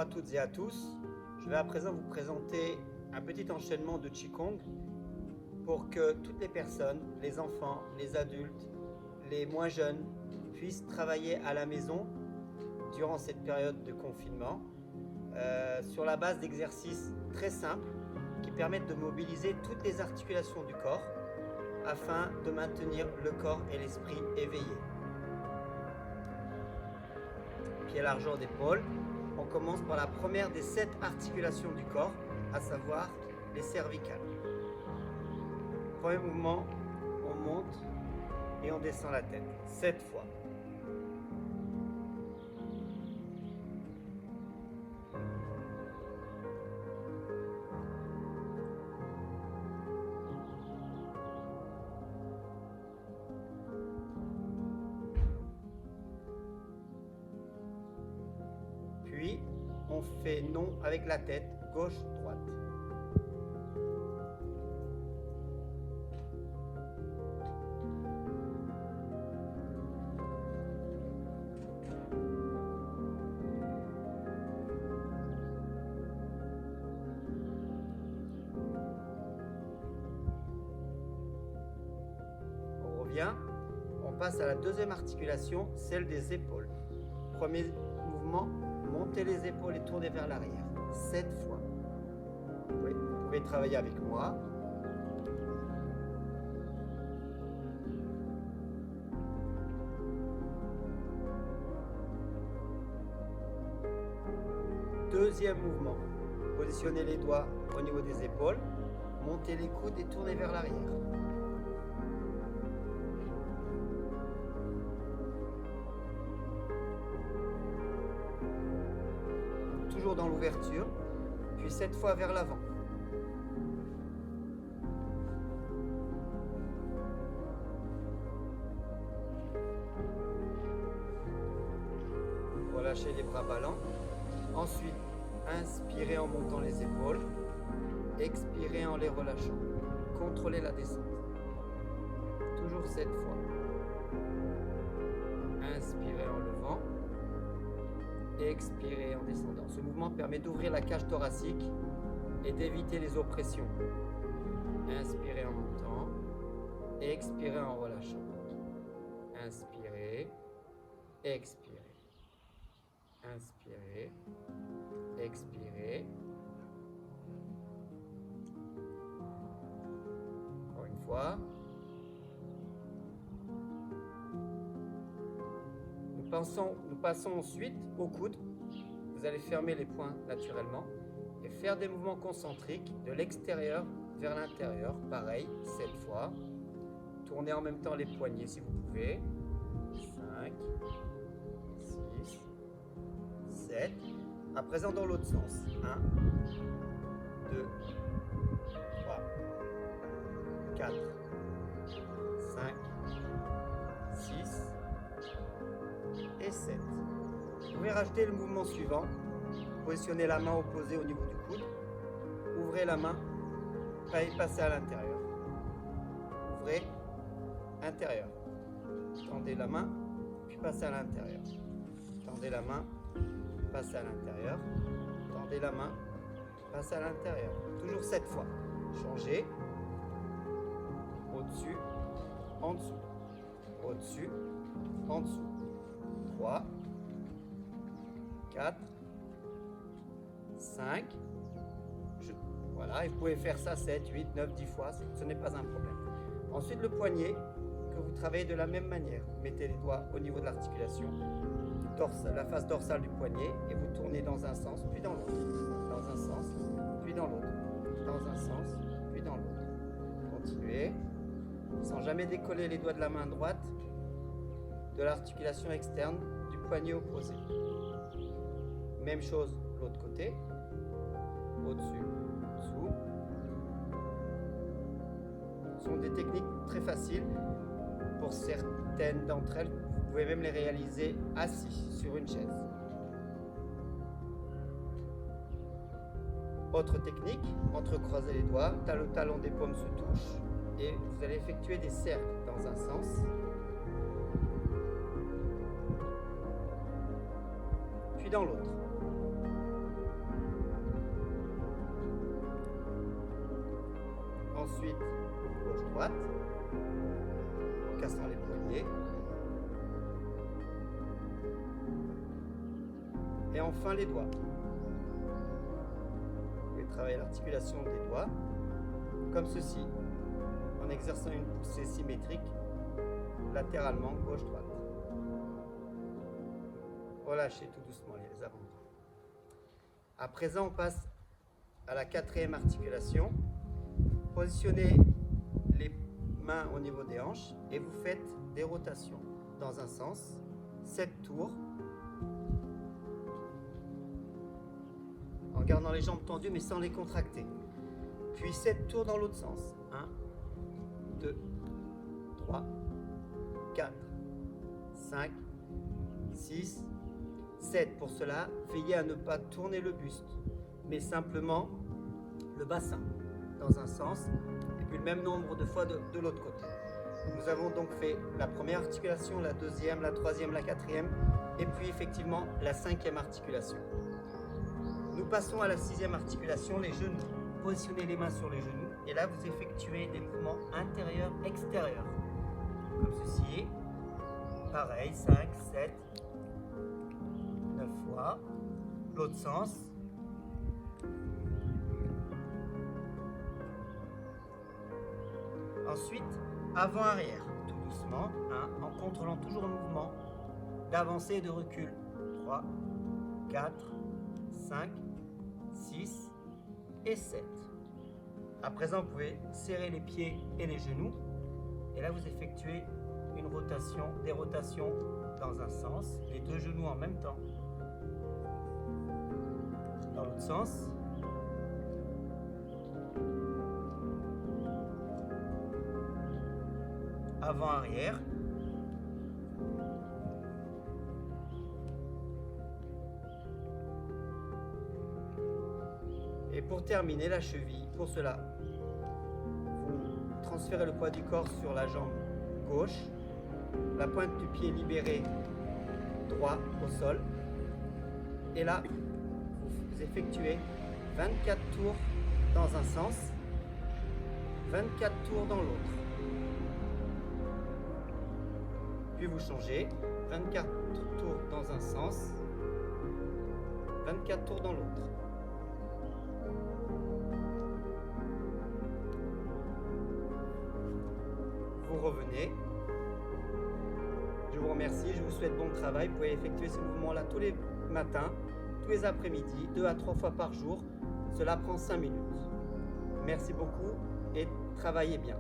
à toutes et à tous. Je vais à présent vous présenter un petit enchaînement de Qigong pour que toutes les personnes, les enfants, les adultes, les moins jeunes puissent travailler à la maison durant cette période de confinement sur la base d'exercices très simples qui permettent de mobiliser toutes les articulations du corps afin de maintenir le corps et l'esprit éveillés. Pieds largeur d'épaule. On commence par la première des 7 articulations du corps, à savoir les cervicales. Premier mouvement, on monte et on descend la tête 7 fois. Puis, on fait non avec la tête, gauche-droite. On revient, on passe à la deuxième articulation, celle des épaules. Premier mouvement, montez les épaules et tournez vers l'arrière, 7 fois. Oui, vous pouvez travailler avec moi. Deuxième mouvement, positionnez les doigts au niveau des épaules, montez les coudes et tournez vers l'arrière. Toujours dans l'ouverture, puis 7 fois vers l'avant. Relâchez les bras ballants. Ensuite, inspirez en montant les épaules. Expirez en les relâchant. Contrôlez la descente. Toujours 7 fois. Inspirez en levant. Expirez en descendant. Ce mouvement permet d'ouvrir la cage thoracique et d'éviter les oppressions. Inspirez en montant. Expirez en relâchant. Inspirez. Expirez. Inspirez. Expirez. Encore une fois. Nous passons ensuite au coude. Vous allez fermer les poings naturellement et faire des mouvements concentriques de l'extérieur vers l'intérieur. Pareil, 7 fois. Tournez en même temps les poignets si vous pouvez. 5, 6, 7. À présent dans l'autre sens. 1, 2, 3, 4, 5, 6 et 7. Vous pouvez rajouter le mouvement suivant. Positionnez la main opposée au niveau du coude. Ouvrez la main et passez à l'intérieur. Ouvrez, intérieur. Tendez la main, puis passez à l'intérieur. Tendez la main, passez à l'intérieur. Tendez la main, passez à l'intérieur. Toujours 7 fois. Changez. Au-dessus, en dessous. Au-dessus, en dessous. 3, 4, 5. Voilà, et vous pouvez faire ça 7, 8, 9, 10 fois, ce n'est pas un problème. Ensuite, le poignet, que vous travaillez de la même manière. Vous mettez les doigts au niveau de l'articulation, la face dorsale du poignet, et vous tournez dans un sens, puis dans l'autre. Dans un sens, puis dans l'autre. Dans un sens, puis dans l'autre. Continuez, sans jamais décoller les doigts de la main droite de l'articulation externe du poignet opposé. Même chose de l'autre côté, au-dessus, dessous. Ce sont des techniques très faciles. Pour certaines d'entre elles, vous pouvez même les réaliser assis sur une chaise. Autre technique, entrecroisez les doigts, le talon des paumes se touche et vous allez effectuer des cercles dans un sens, puis dans l'autre. Ensuite, gauche-droite, en cassant les poignets. Et enfin les doigts. Vous pouvez travailler l'articulation des doigts, comme ceci, en exerçant une poussée symétrique, latéralement, gauche-droite. Relâchez tout doucement les avant-bras. À présent, on passe à la quatrième articulation. Positionnez les mains au niveau des hanches et vous faites des rotations dans un sens, 7 tours, en gardant les jambes tendues mais sans les contracter. Puis 7 tours dans l'autre sens. 1, 2, 3, 4, 5, 6, 7. Pour cela, veillez à ne pas tourner le buste, mais simplement le bassin dans un sens, et puis le même nombre de fois de l'autre côté. Nous avons donc fait la première articulation, la deuxième, la troisième, la quatrième, et puis effectivement la cinquième articulation. Nous passons à la sixième articulation, les genoux. Positionnez les mains sur les genoux, et là vous effectuez des mouvements intérieurs-extérieurs, comme ceci. Pareil, 5, 7, 9 fois. L'autre sens. Ensuite, avant-arrière, tout doucement, en contrôlant toujours le mouvement d'avancée et de recul. 3, 4, 5, 6 et 7. À présent, vous pouvez serrer les pieds et les genoux. Et là, vous effectuez une rotation, des rotations dans un sens, les deux genoux en même temps. Dans l'autre sens. Avant-arrière. Et pour terminer, la cheville. Pour cela, vous transférez le poids du corps sur la jambe gauche, la pointe du pied libérée droit au sol. Et là, vous effectuez 24 tours dans un sens, 24 tours dans l'autre. Puis vous changez, 24 tours dans un sens, 24 tours dans l'autre. Vous revenez. Je vous remercie, je vous souhaite bon travail. Vous pouvez effectuer ce mouvement-là tous les matins, tous les après-midi, 2 à 3 fois par jour. Cela prend 5 minutes. Merci beaucoup et travaillez bien.